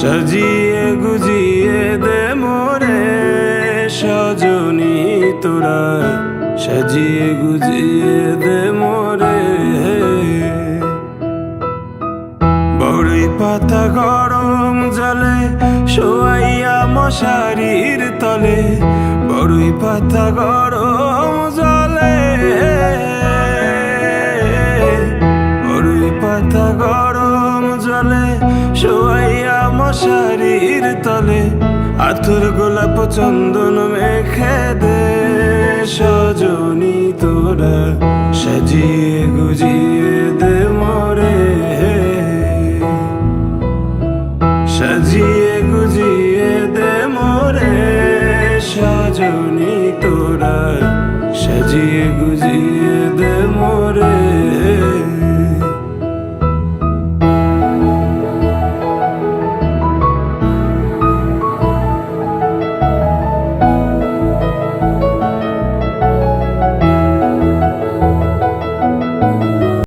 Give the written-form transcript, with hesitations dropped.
সাজিয়ে গুজিয়ে দে মোরে সজনী তোরা, সাজিয়ে গুজিয়ে দে মোরে। বড়ই পাতা গরম জলে শোয়াইয়া মশারির তলে, বড়ই পাতা গরম জলে, বড়ই পাতা গরম জলে শোয়াইয়া মশারির তলে। আতর গোলাপ চন্দন মেখে দে সজনী তোরা, সাজিয়ে গুজিয়ে দে মোরে, সাজিয়ে গুজিয়ে দে মোরে সজনী তোরা, সাজিয়ে গুজিয়ে দে মোরে।